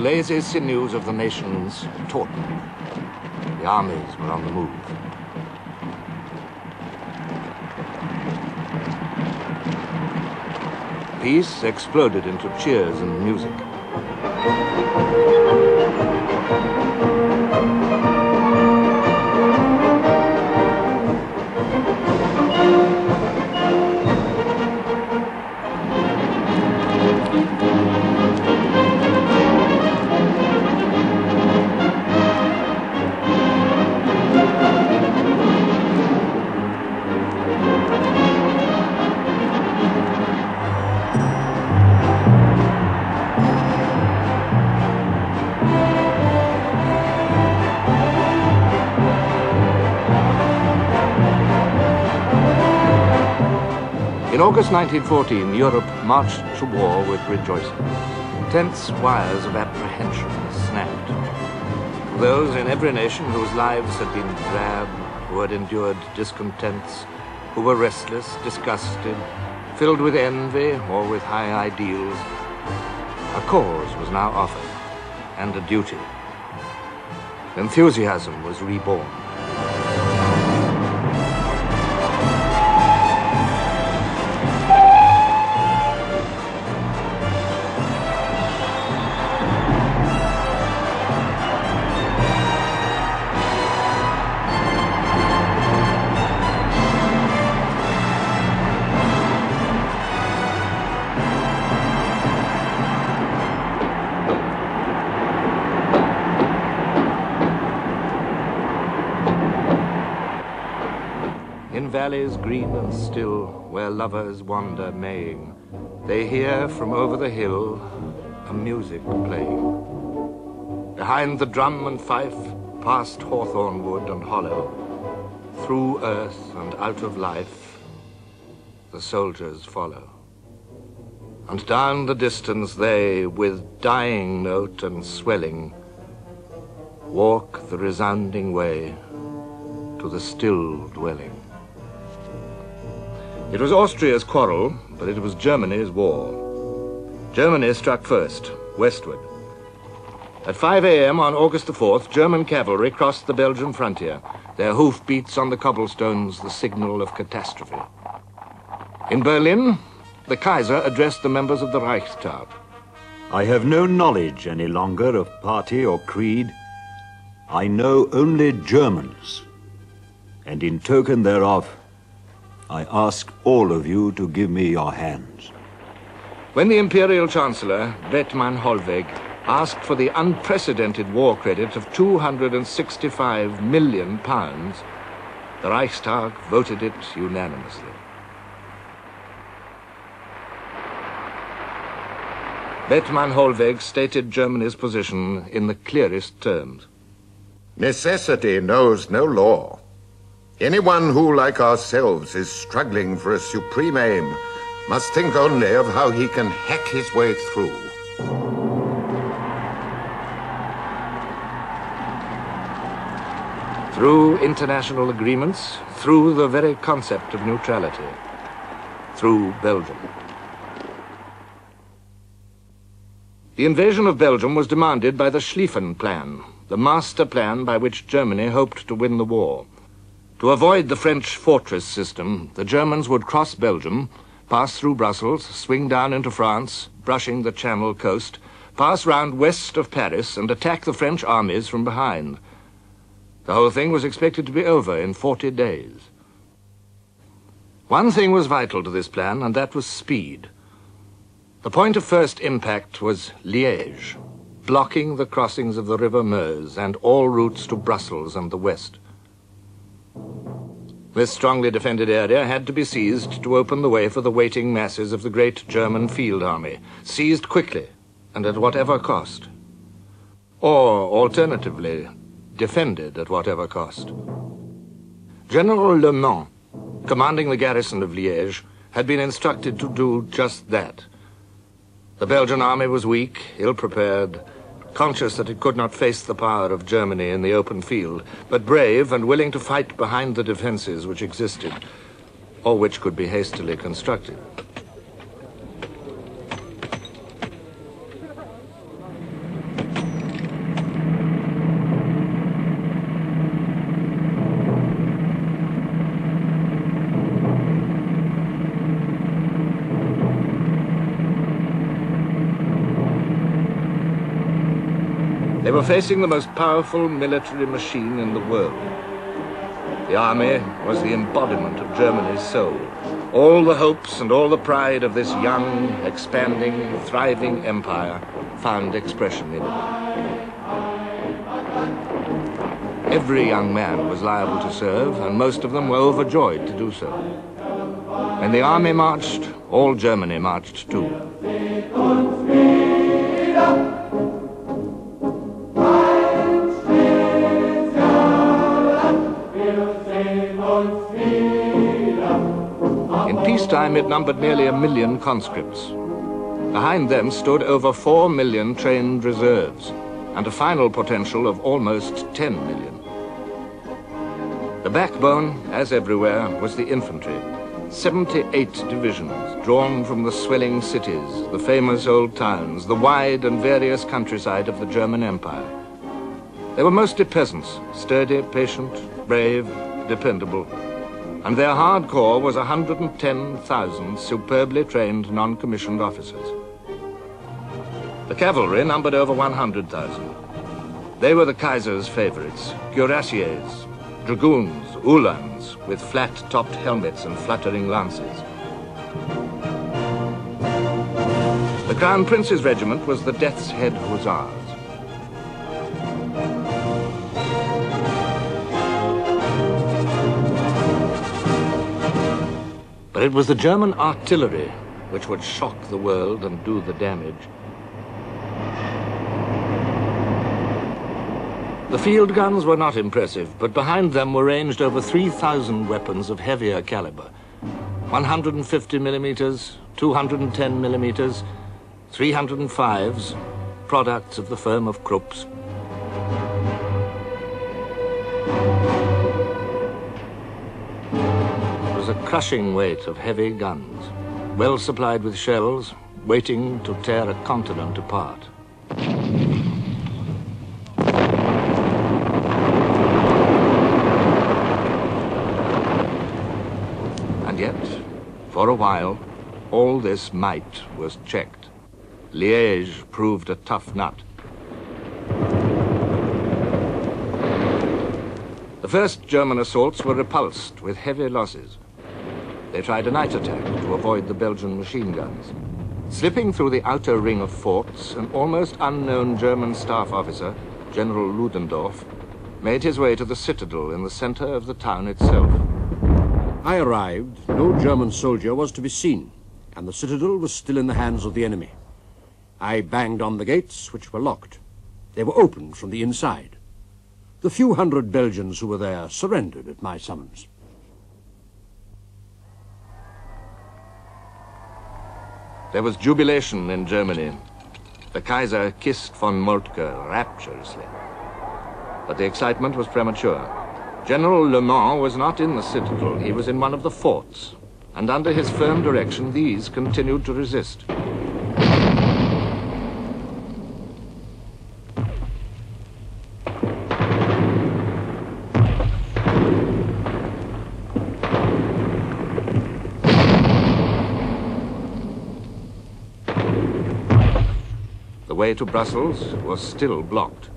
lazy sinews of the nations tautened. The armies were on the move. Peace exploded into cheers and music. In August 1914, Europe marched to war with rejoicing. Tense wires of apprehension snapped. To those in every nation whose lives had been drab, who had endured discontents, who were restless, disgusted, filled with envy or with high ideals, a cause was now offered, and a duty. Enthusiasm was reborn. In valleys green and still, where lovers wander maying, they hear from over the hill a music playing. Behind the drum and fife, past hawthorn wood and hollow, through earth and out of life, the soldiers follow. And down the distance they, with dying note and swelling, walk the resounding way to the still dwelling. It was Austria's quarrel, but it was Germany's war. Germany struck first, westward. At 5 a.m. on August the 4th, German cavalry crossed the Belgian frontier, their hoofbeats on the cobblestones the signal of catastrophe. In Berlin, the Kaiser addressed the members of the Reichstag. I have no knowledge any longer of party or creed. I know only Germans, and in token thereof, I ask all of you to give me your hands. When the Imperial Chancellor, Bethmann Hollweg, asked for the unprecedented war credit of £265 million, the Reichstag voted it unanimously. Bethmann Hollweg stated Germany's position in the clearest terms. Necessity knows no law. Anyone who, like ourselves, is struggling for a supreme aim must think only of how he can hack his way through. Through international agreements, through the very concept of neutrality, through Belgium. The invasion of Belgium was demanded by the Schlieffen Plan, the master plan by which Germany hoped to win the war. To avoid the French fortress system, the Germans would cross Belgium, pass through Brussels, swing down into France, brushing the Channel coast, pass round west of Paris and attack the French armies from behind. The whole thing was expected to be over in 40 days. One thing was vital to this plan, and that was speed. The point of first impact was Liège, blocking the crossings of the River Meuse and all routes to Brussels and the west. This strongly defended area had to be seized to open the way for the waiting masses of the great German field army, seized quickly and at whatever cost. Or, alternatively, defended at whatever cost. General Le Mans, commanding the garrison of Liège, had been instructed to do just that. The Belgian army was weak, ill-prepared, conscious that it could not face the power of Germany in the open field, but brave and willing to fight behind the defenses which existed, or which could be hastily constructed. were facing the most powerful military machine in the world. The army was the embodiment of Germany's soul. All the hopes and all the pride of this young, expanding, thriving empire found expression in it. Every young man was liable to serve, and most of them were overjoyed to do so. When the army marched, all Germany marched too. In peacetime, it numbered nearly 1 million conscripts. Behind them stood over 4 million trained reserves, and a final potential of almost 10 million. The backbone, as everywhere, was the infantry. 78 divisions, drawn from the swelling cities, the famous old towns, the wide and various countryside of the German Empire. They were mostly peasants, sturdy, patient, brave, dependable. And their hard core was 110,000 superbly trained non-commissioned officers. The cavalry numbered over 100,000. They were the Kaiser's favorites, cuirassiers, dragoons, uhlans, with flat-topped helmets and fluttering lances. The Crown Prince's regiment was the Death's Head Hussars. But it was the German artillery which would shock the world and do the damage. The field guns were not impressive, but behind them were ranged over 3,000 weapons of heavier caliber. 150 millimeters, 210 millimeters, 305s, products of the firm of Krupps. It was a crushing weight of heavy guns, well supplied with shells, waiting to tear a continent apart. And yet, for a while, all this might was checked. Liège proved a tough nut. The first German assaults were repulsed with heavy losses. They tried a night attack to avoid the Belgian machine guns. Slipping through the outer ring of forts, an almost unknown German staff officer, General Ludendorff, made his way to the citadel in the center of the town itself. I arrived, no German soldier was to be seen, and the citadel was still in the hands of the enemy. I banged on the gates, which were locked. They were opened from the inside. The few hundred Belgians who were there surrendered at my summons. There was jubilation in Germany. The Kaiser kissed von Moltke rapturously. But the excitement was premature. General Le Mans was not in the citadel. He was in one of the forts. And under his firm direction, these continued to resist. The way to Brussels was still blocked.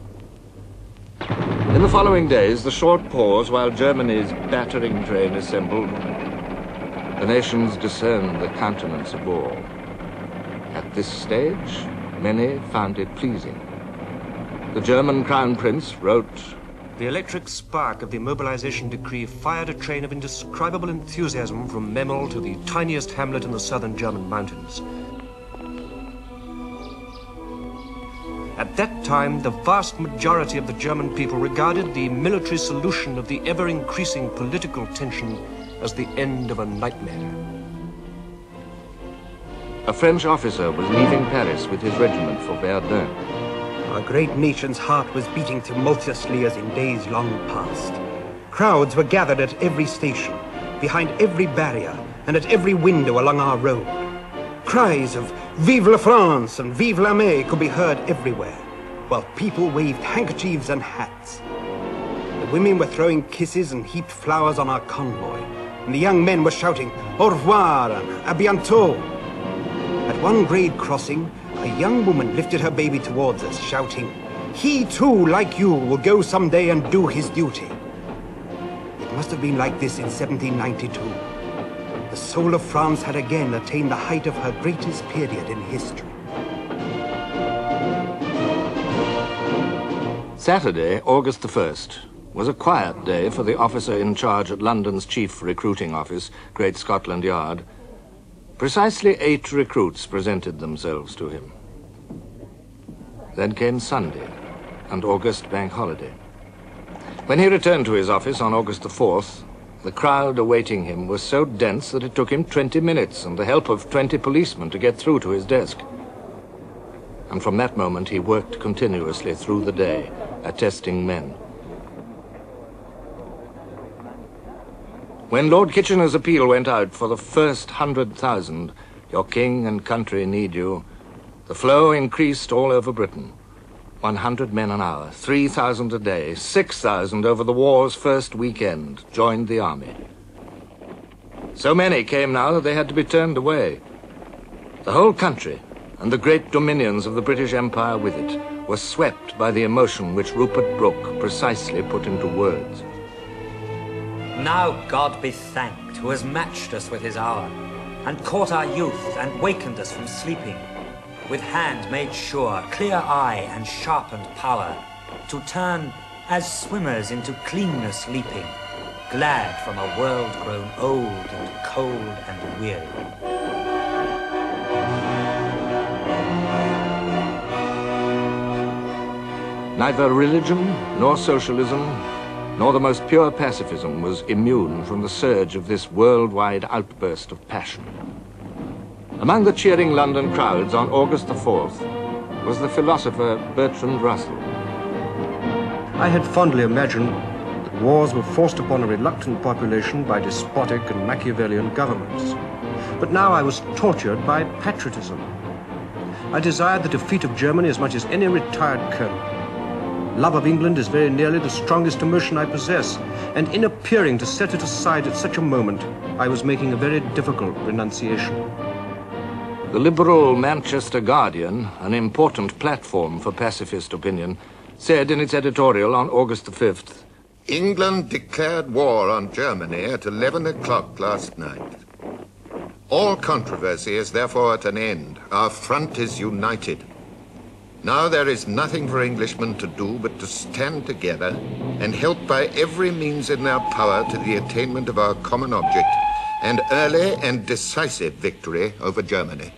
In the following days, the short pause while Germany's battering train assembled, the nations discerned the countenance of all. At this stage, many found it pleasing. The German Crown Prince wrote, "The electric spark of the mobilization decree fired a train of indescribable enthusiasm from Memel to the tiniest hamlet in the southern German mountains. At that time, the vast majority of the German people regarded the military solution of the ever-increasing political tension as the end of a nightmare." A French officer was leaving Paris with his regiment for Verdun. Our great nation's heart was beating tumultuously as in days long past. Crowds were gathered at every station, behind every barrier, and at every window along our road. Cries of "Vive la France" and "Vive l'armée" could be heard everywhere, while people waved handkerchiefs and hats. The women were throwing kisses and heaped flowers on our convoy, and the young men were shouting "Au revoir" and "À bientôt." At one grade crossing, a young woman lifted her baby towards us, shouting, He too, like you, will go someday and do his duty. It must have been like this in 1792. The soul of France had again attained the height of her greatest period in history. Saturday, August the 1st, was a quiet day for the officer in charge at London's chief recruiting office, Great Scotland Yard. Precisely 8 recruits presented themselves to him. Then came Sunday, and August bank holiday. When he returned to his office on August the 4th, the crowd awaiting him was so dense that it took him 20 minutes and the help of 20 policemen to get through to his desk. And from that moment he worked continuously through the day, attesting men. When Lord Kitchener's appeal went out for the first 100,000, "Your king and country need you," the flow increased all over Britain. 100 men an hour, 3,000 a day, 6,000 over the war's first weekend joined the army. So many came now that they had to be turned away. The whole country, and the great dominions of the British Empire with it, were swept by the emotion which Rupert Brooke precisely put into words. Now God be thanked, who has matched us with his hour, and caught our youth, and wakened us from sleeping, with hand made sure, clear eye, and sharpened power, to turn as swimmers into cleanness leaping, glad from a world grown old and cold and weary. Neither religion, nor socialism, nor the most pure pacifism was immune from the surge of this worldwide outburst of passion. Among the cheering London crowds on August the 4th was the philosopher Bertrand Russell. I had fondly imagined that wars were forced upon a reluctant population by despotic and Machiavellian governments. But now I was tortured by patriotism. I desired the defeat of Germany as much as any retired colonel. Love of England is very nearly the strongest emotion I possess, and in appearing to set it aside at such a moment, I was making a very difficult renunciation. The liberal Manchester Guardian, an important platform for pacifist opinion, said in its editorial on August the 5th, England declared war on Germany at 11 o'clock last night. All controversy is therefore at an end. Our front is united. Now there is nothing for Englishmen to do but to stand together and help by every means in their power to the attainment of our common object, an early and decisive victory over Germany.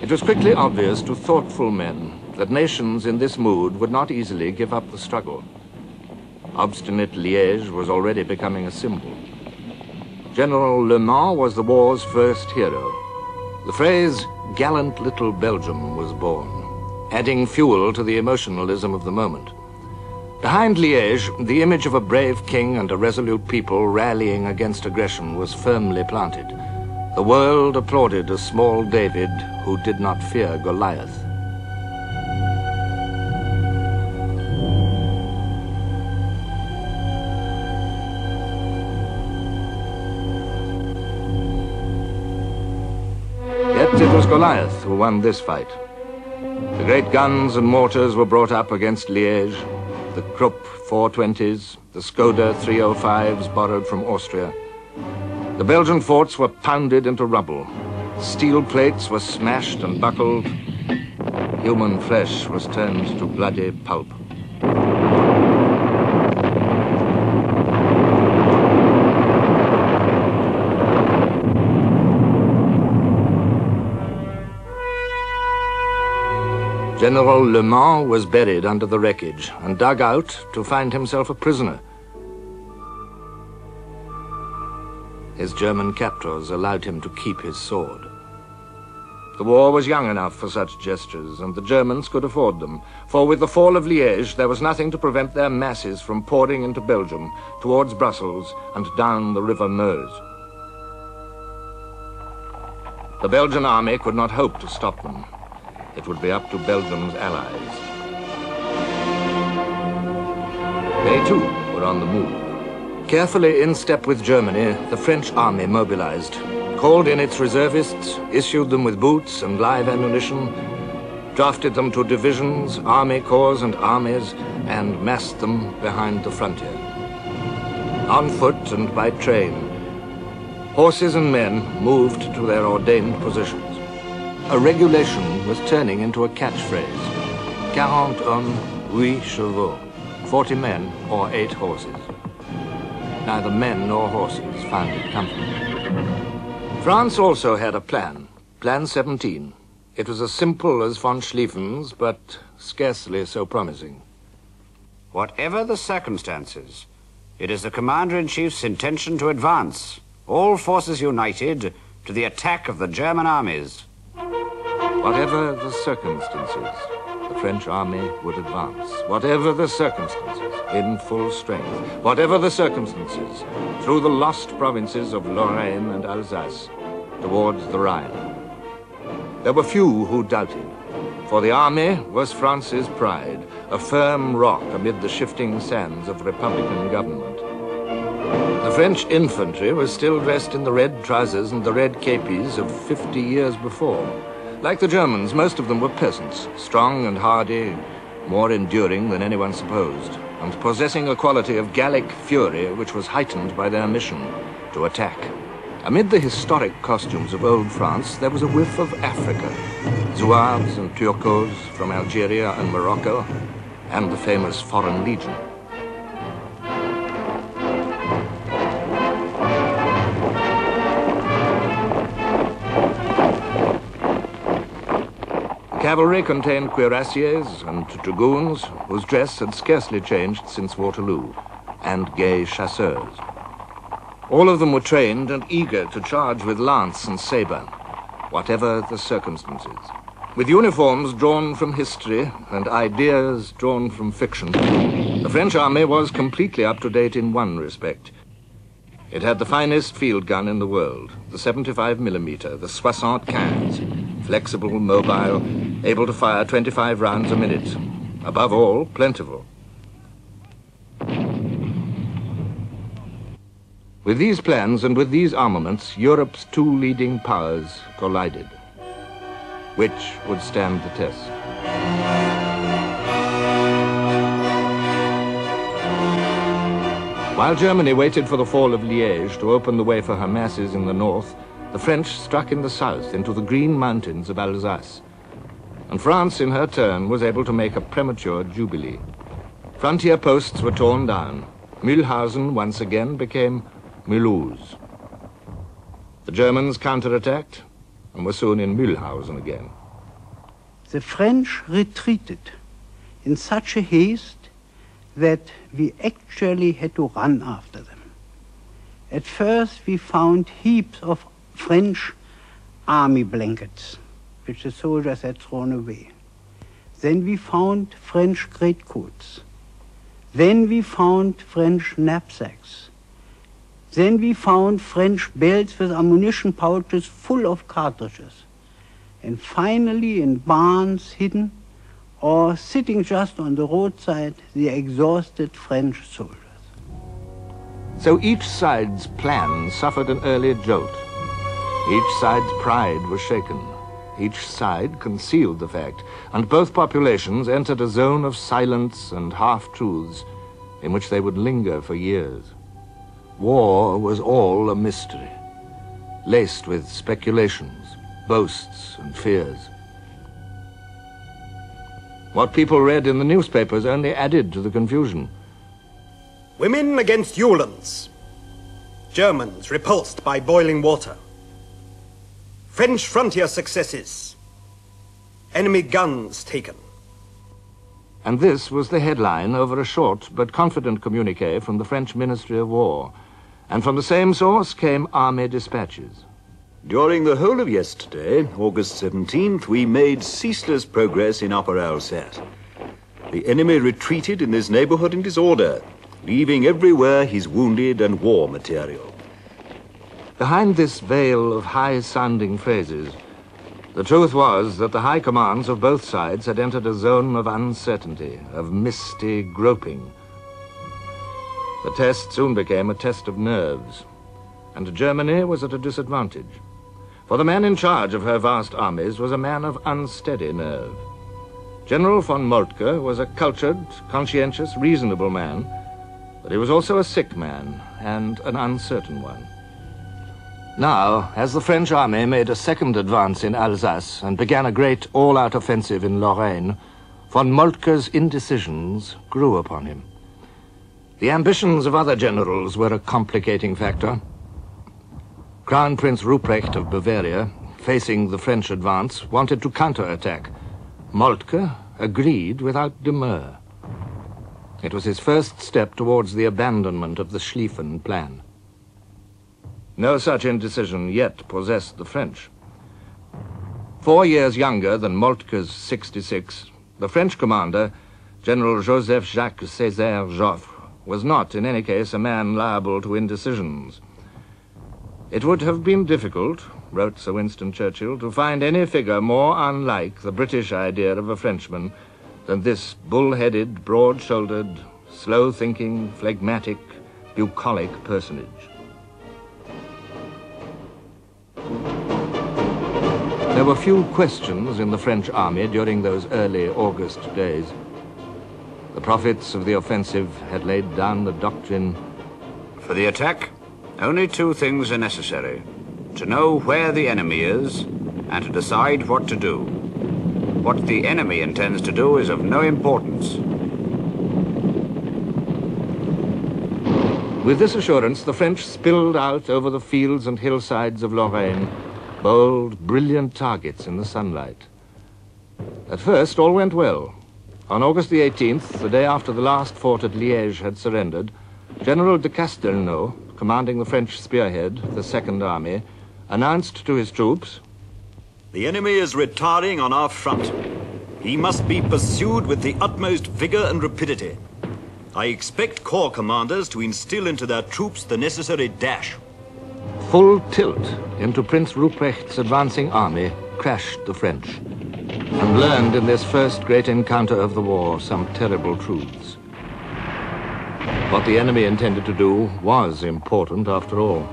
It was quickly obvious to thoughtful men that nations in this mood would not easily give up the struggle. Obstinate Liège was already becoming a symbol. General Le Mans was the war's first hero. The phrase, "gallant little Belgium," was born, adding fuel to the emotionalism of the moment. Behind Liège, the image of a brave king and a resolute people rallying against aggression was firmly planted. The world applauded a small David who did not fear Goliath. Yet it was Goliath who won this fight. The great guns and mortars were brought up against Liège, the Krupp 420s, the Skoda 305s borrowed from Austria. The Belgian forts were pounded into rubble. Steel plates were smashed and buckled. Human flesh was turned to bloody pulp. General Le Mans was buried under the wreckage and dug out to find himself a prisoner. His German captors allowed him to keep his sword. The war was young enough for such gestures, and the Germans could afford them, for with the fall of Liège there was nothing to prevent their masses from pouring into Belgium, towards Brussels and down the River Meuse. The Belgian army could not hope to stop them. It would be up to Belgium's allies. They too were on the move. Carefully in step with Germany, the French army mobilized, called in its reservists, issued them with boots and live ammunition, drafted them to divisions, army corps, and armies, and massed them behind the frontier. On foot and by train, horses and men moved to their ordained positions. A regulation was turning into a catchphrase. 40 hommes, 8 chevaux. 40 men or 8 horses. Neither men nor horses found it comfortable. France also had a plan, Plan 17. It was as simple as von Schlieffen's, but scarcely so promising. Whatever the circumstances, it is the Commander-in-Chief's intention to advance, all forces united, to the attack of the German armies. Whatever the circumstances, the French army would advance. Whatever the circumstances, in full strength. Whatever the circumstances, through the lost provinces of Lorraine and Alsace, towards the Rhine. There were few who doubted, for the army was France's pride, a firm rock amid the shifting sands of Republican government. The French infantry was still dressed in the red trousers and the red capes of 50 years before. Like the Germans, most of them were peasants, strong and hardy, more enduring than anyone supposed, and possessing a quality of Gallic fury which was heightened by their mission to attack. Amid the historic costumes of old France, there was a whiff of Africa. Zouaves and Turcos from Algeria and Morocco, and the famous Foreign Legion. Cavalry contained cuirassiers and dragoons, whose dress had scarcely changed since Waterloo, and gay chasseurs. All of them were trained and eager to charge with lance and saber, whatever the circumstances. With uniforms drawn from history and ideas drawn from fiction, the French army was completely up to date in one respect. It had the finest field gun in the world, the 75mm, the 75, flexible, mobile, able to fire 25 rounds a minute. Above all, plentiful. With these plans and with these armaments, Europe's two leading powers collided. Which would stand the test? While Germany waited for the fall of Liège to open the way for her masses in the north, the French struck in the south into the green mountains of Alsace. And France, in her turn, was able to make a premature jubilee. Frontier posts were torn down. Mühlhausen once again became Mulhouse. The Germans counterattacked and were soon in Mühlhausen again. The French retreated in such a haste that we actually had to run after them. At first we found heaps of French army blankets, which the soldiers had thrown away. Then we found French greatcoats. Then we found French knapsacks. Then we found French belts with ammunition pouches full of cartridges. And finally, in barns hidden or sitting just on the roadside, the exhausted French soldiers. So each side's plan suffered an early jolt. Each side's pride was shaken. Each side concealed the fact, and both populations entered a zone of silence and half-truths in which they would linger for years. War was all a mystery, laced with speculations, boasts, and fears. What people read in the newspapers only added to the confusion. Women against Uhlans. Germans repulsed by boiling water. French frontier successes. Enemy guns taken. And this was the headline over a short but confident communiqué from the French Ministry of War. And from the same source came army dispatches. During the whole of yesterday, August 17th, we made ceaseless progress in Upper Alsace. The enemy retreated in this neighborhood in disorder, leaving everywhere his wounded and war material. Behind this veil of high-sounding phrases, the truth was that the high commands of both sides had entered a zone of uncertainty, of misty groping. The test soon became a test of nerves, and Germany was at a disadvantage. For the man in charge of her vast armies was a man of unsteady nerve. General von Moltke was a cultured, conscientious, reasonable man, but he was also a sick man and an uncertain one. Now, as the French army made a second advance in Alsace and began a great all-out offensive in Lorraine, von Moltke's indecisions grew upon him. The ambitions of other generals were a complicating factor. Crown Prince Ruprecht of Bavaria, facing the French advance, wanted to counterattack. Moltke agreed without demur. It was his first step towards the abandonment of the Schlieffen plan. No such indecision yet possessed the French. 4 years younger than Moltke's 66, the French commander, General Joseph-Jacques Césaire Joffre, was not, in any case, a man liable to indecisions. It would have been difficult, wrote Sir Winston Churchill, to find any figure more unlike the British idea of a Frenchman than this bull-headed, broad-shouldered, slow-thinking, phlegmatic, bucolic personage. There were few questions in the French army during those early August days. The prophets of the offensive had laid down the doctrine. For the attack, only 2 things are necessary: to know where the enemy is and to decide what to do. What the enemy intends to do is of no importance. With this assurance, the French spilled out over the fields and hillsides of Lorraine, bold, brilliant targets in the sunlight. At first, all went well. On August the 18th, the day after the last fort at Liège had surrendered, General de Castelnau, commanding the French spearhead, the Second Army, announced to his troops, "The enemy is retiring on our front. He must be pursued with the utmost vigor and rapidity. I expect corps commanders to instill into their troops the necessary dash." Full tilt into Prince Ruprecht's advancing army crashed the French, and learned in this first great encounter of the war some terrible truths. What the enemy intended to do was important after all.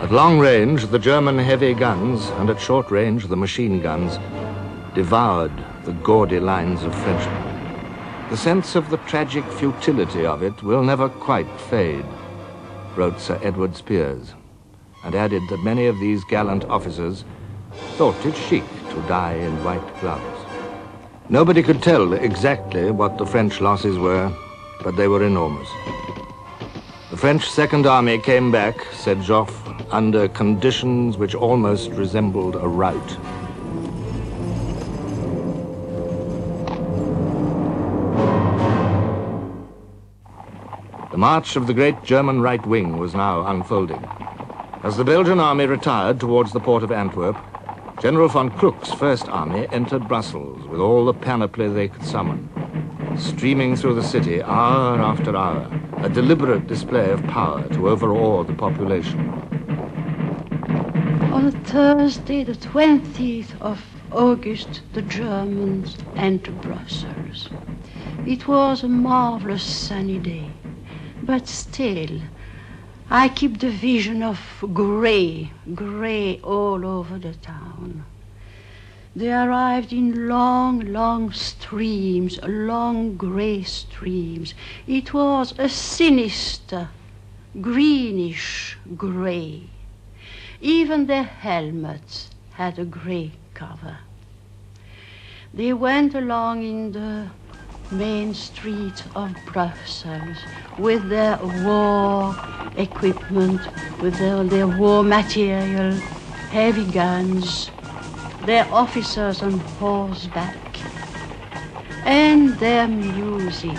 At long range, the German heavy guns, and at short range, the machine guns, devoured the gaudy lines of Frenchmen. The sense of the tragic futility of it will never quite fade, wrote Sir Edward Spears, and added that many of these gallant officers thought it chic to die in white gloves. Nobody could tell exactly what the French losses were, but they were enormous. The French Second Army came back, said Joffre, under conditions which almost resembled a rout. The march of the great German right wing was now unfolding. As the Belgian army retired towards the port of Antwerp, General von Kluck's First Army entered Brussels with all the panoply they could summon, streaming through the city hour after hour, a deliberate display of power to overawe the population. On Thursday, the 20th of August, the Germans entered Brussels. It was a marvelous sunny day, but still, I keep the vision of grey all over the town. They arrived in long streams, long grey streams. It was a sinister, greenish grey. Even their helmets had a grey cover. They went along in the main street of Brussels with their war equipment, with their war material, heavy guns, their officers on horseback, and their music,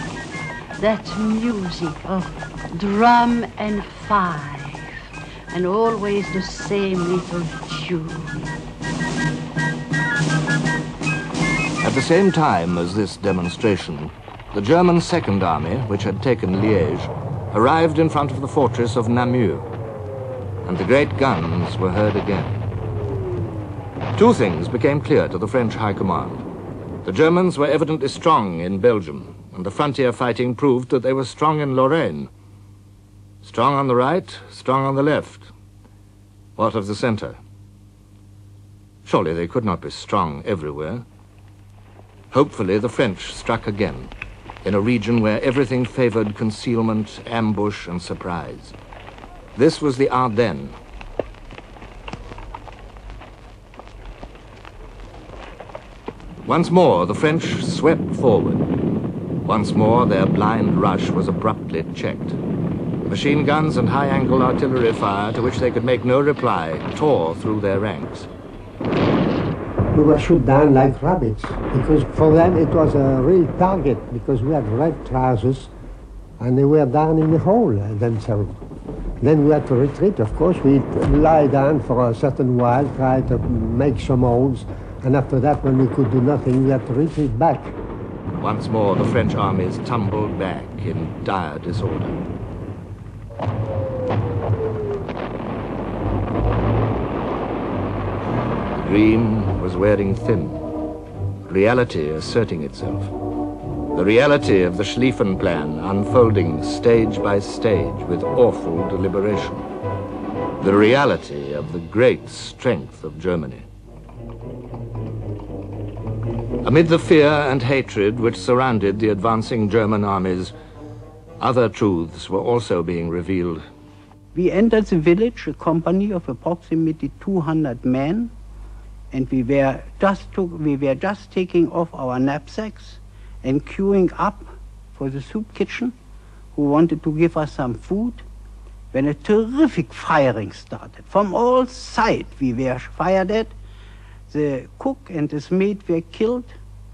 that music of drum and fife, and always the same little tune. At the same time as this demonstration, the German Second Army, which had taken Liège, arrived in front of the fortress of Namur, and the great guns were heard again. 2 things became clear to the French High Command. The Germans were evidently strong in Belgium, and the frontier fighting proved that they were strong in Lorraine. Strong on the right, strong on the left. What of the center? Surely they could not be strong everywhere. Hopefully, the French struck again, in a region where everything favored concealment, ambush, and surprise. This was the Ardennes. Once more, the French swept forward. Once more, their blind rush was abruptly checked. Machine guns and high-angle artillery fire, to which they could make no reply, tore through their ranks. We were shot down like rabbits, because for them it was a real target, because we had red trousers, and they were down in the hole themselves. Then we had to retreat, of course. We lie down for a certain while, try to make some holes, and after that, when we could do nothing, we had to retreat back. Once more, the French armies tumbled back in dire disorder. The dream was wearing thin, reality asserting itself. The reality of the Schlieffen Plan unfolding stage by stage with awful deliberation. The reality of the great strength of Germany. Amid the fear and hatred which surrounded the advancing German armies, other truths were also being revealed. We entered the village, a company of approximately 200 men, and we were just taking off our knapsacks and queuing up for the soup kitchen, who wanted to give us some food, when a terrific firing started. From all sides we were fired at. The cook and his mate were killed.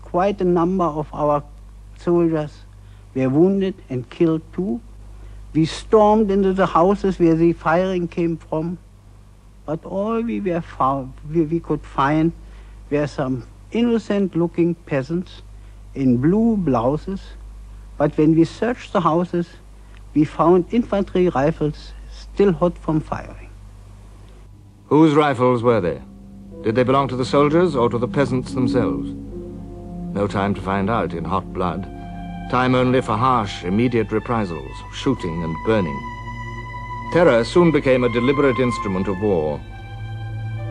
Quite a number of our soldiers were wounded and killed too. We stormed into the houses where the firing came from, but all we could find were some innocent-looking peasants in blue blouses. But when we searched the houses, we found infantry rifles still hot from firing. Whose rifles were they? Did they belong to the soldiers or to the peasants themselves? No time to find out in hot blood. Time only for harsh, immediate reprisals, shooting and burning. Terror soon became a deliberate instrument of war.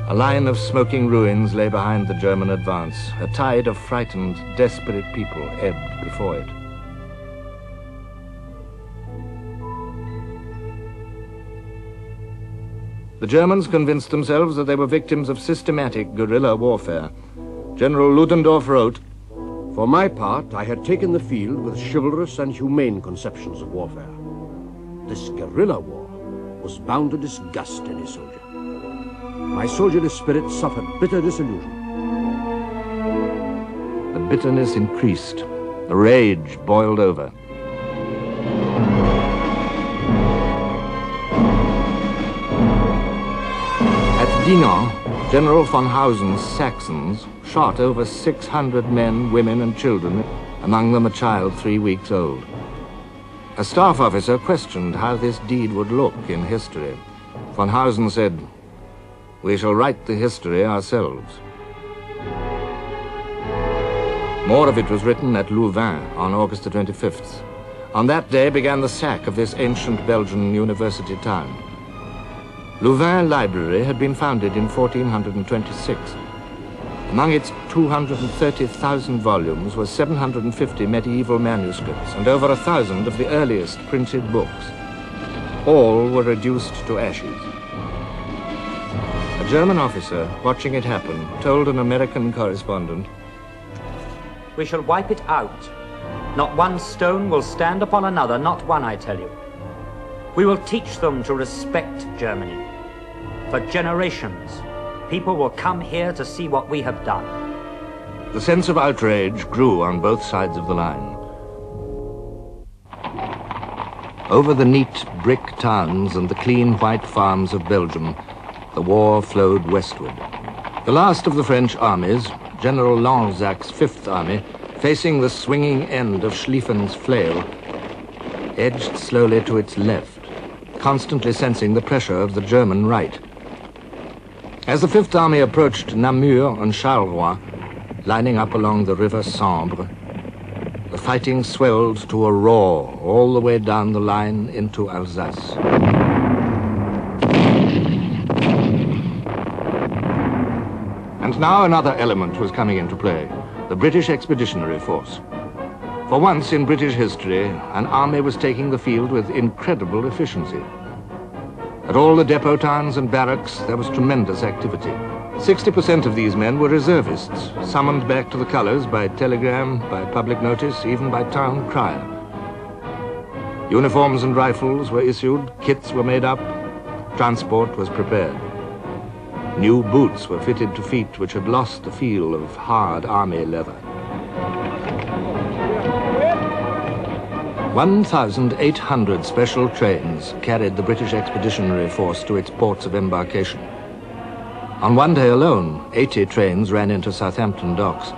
A line of smoking ruins lay behind the German advance. A tide of frightened, desperate people ebbed before it. The Germans convinced themselves that they were victims of systematic guerrilla warfare. General Ludendorff wrote, "For my part, I had taken the field with chivalrous and humane conceptions of warfare. This guerrilla war was bound to disgust any soldier. My soldierly spirit suffered bitter disillusion. The bitterness increased. The rage boiled over. At Dinant, General von Hausen's Saxons shot over 600 men, women, and children, among them a child 3 weeks old. A staff officer questioned how this deed would look in history. Von Hausen said, "We shall write the history ourselves." More of it was written at Louvain on August the 25th. On that day began the sack of this ancient Belgian university town. Louvain Library had been founded in 1426. Among its 230,000 volumes were 750 medieval manuscripts and over 1,000 of the earliest printed books. All were reduced to ashes. A German officer, watching it happen, told an American correspondent, "We shall wipe it out. Not one stone will stand upon another, not one, I tell you. We will teach them to respect Germany. For generations, people will come here to see what we have done." The sense of outrage grew on both sides of the line. Over the neat brick towns and the clean white farms of Belgium, the war flowed westward. The last of the French armies, General Lanzac's Fifth Army, facing the swinging end of Schlieffen's flail, edged slowly to its left, constantly sensing the pressure of the German right. As the Fifth Army approached Namur and Charleroi, lining up along the river Sambre, the fighting swelled to a roar all the way down the line into Alsace. And now another element was coming into play. the British Expeditionary Force. For once in British history, an army was taking the field with incredible efficiency. At all the depot towns and barracks, there was tremendous activity. 60% of these men were reservists, summoned back to the colours by telegram, by public notice, even by town crier. Uniforms and rifles were issued, kits were made up, transport was prepared. New boots were fitted to feet which had lost the feel of hard army leather. 1,800 special trains carried the British Expeditionary Force to its ports of embarkation. On one day alone, 80 trains ran into Southampton docks.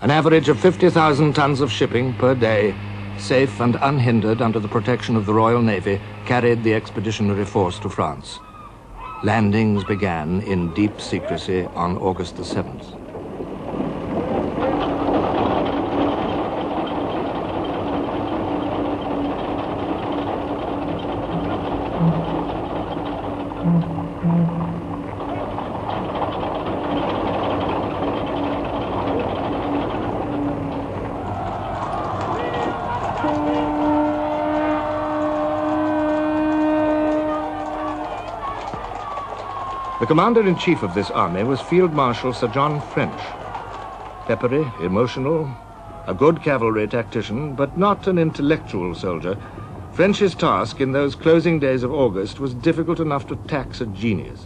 An average of 50,000 tons of shipping per day, safe and unhindered under the protection of the Royal Navy, carried the Expeditionary Force to France. Landings began in deep secrecy on August the 7th. The commander-in-chief of this army was Field Marshal Sir John French. Peppery, emotional, a good cavalry tactician, but not an intellectual soldier, French's task in those closing days of August was difficult enough to tax a genius.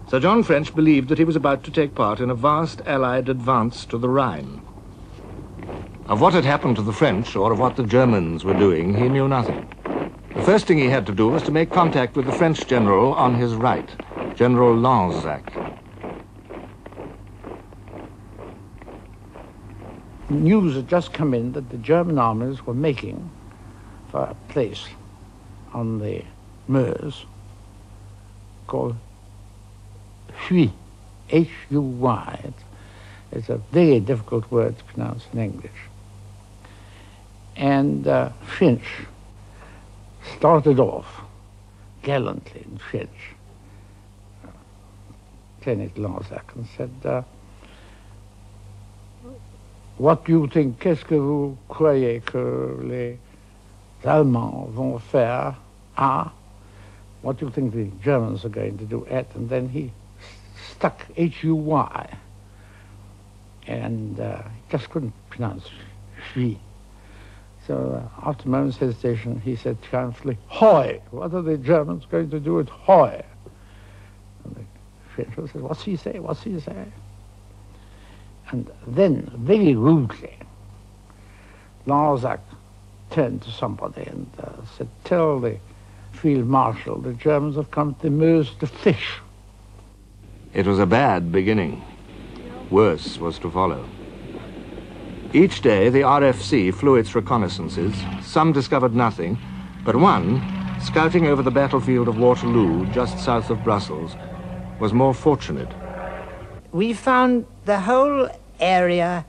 Sir John French believed that he was about to take part in a vast Allied advance to the Rhine. Of what had happened to the French or of what the Germans were doing, he knew nothing. The first thing he had to do was to make contact with the French general on his right, General Lanzac. News had just come in that the German armies were making for a place on the Meuse called Huy, H-U-Y. It's a very difficult word to pronounce in English. And French started off gallantly in French, Lieutenant Lanzac, and said, what do you think, qu'est-ce que vous croyez que les Allemands vont faire à? What do you think the Germans are going to do at? And then he stuck H-U-Y, and just couldn't pronounce Huy. So after a moment's hesitation, he said triumphantly, Hoy! What are the Germans going to do at Hoy? And the Frenchman said, what's he say? What's he say? And then, very rudely, Lanzac turned to somebody and said, tell the Field Marshal the Germans have come to the Meuse to fish. It was a bad beginning. Worse was to follow. Each day, the RFC flew its reconnaissances. Some discovered nothing, but one, scouting over the battlefield of Waterloo, just south of Brussels, was more fortunate. We found the whole area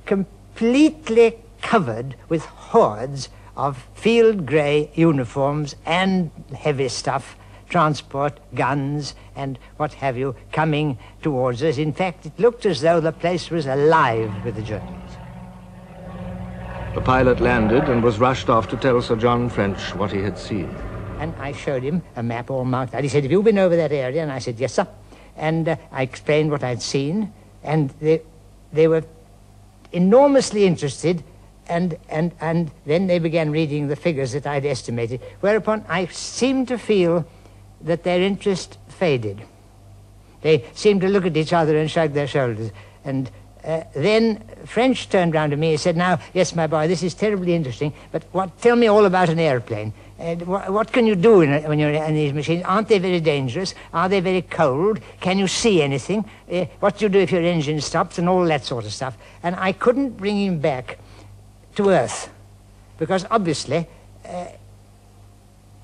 completely covered with hordes of field grey uniforms and heavy stuff, transport, guns, and what have you, coming towards us. In fact, it looked as though the place was alive with the Germans. The pilot landed and was rushed off to tell Sir John French what he had seen. And I showed him a map all marked out. He said, have you been over that area? And I said, yes, sir. And I explained what I'd seen, and they were enormously interested, and then they began reading the figures that I'd estimated, whereupon I seemed to feel that their interest faded. They seemed to look at each other and shrug their shoulders. And then French turned round to me and said, now, yes, my boy, this is terribly interesting, but tell me all about an airplane. What can you do when you're in these machines? Aren't they very dangerous? Are they very cold? Can you see anything? What do you do if your engine stops? And all that sort of stuff. And I couldn't bring him back to Earth, because obviously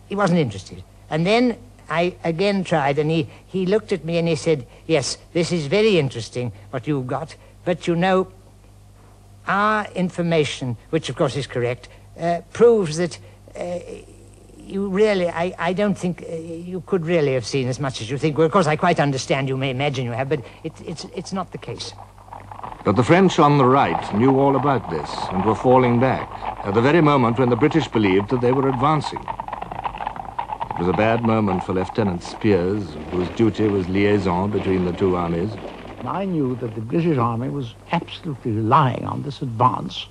he wasn't interested. And then I again tried, and he looked at me and he said, yes, this is very interesting, what you've got, but you know, our information, which of course is correct, proves that you really, I don't think you could really have seen as much as you think. Well, of course, I quite understand, you may imagine you have, but it's not the case. But the French on the right knew all about this and were falling back at the very moment when the British believed that they were advancing. It was a bad moment for Lieutenant Spears, whose duty was liaison between the two armies. I knew that the British Army was absolutely relying on this advance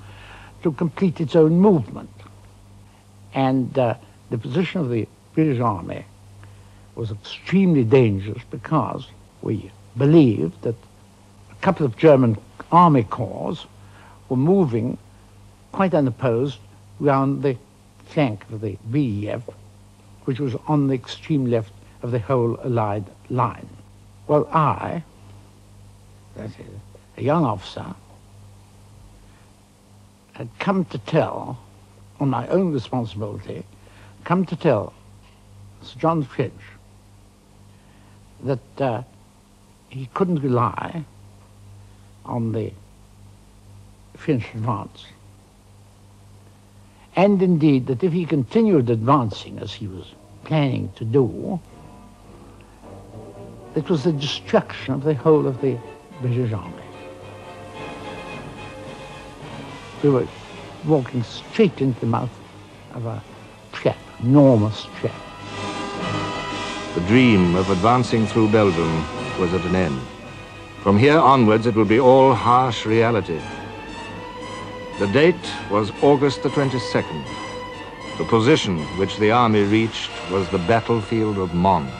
to complete its own movement. And the position of the British Army was extremely dangerous because we believed that a couple of German army corps were moving quite unopposed round the flank of the BEF, which was on the extreme left of the whole Allied line. Well, I, that is, a young officer, had come to tell, on my own responsibility, come to tell Sir John French that he couldn't rely on the French advance. And indeed, that if he continued advancing as he was planning to do, it was the destruction of the whole of the British Army. We were walking straight into the mouth of a trap, enormous trap. The dream of advancing through Belgium was at an end. From here onwards, it would be all harsh reality. The date was August the 22nd. The position which the army reached was the battlefield of Mons.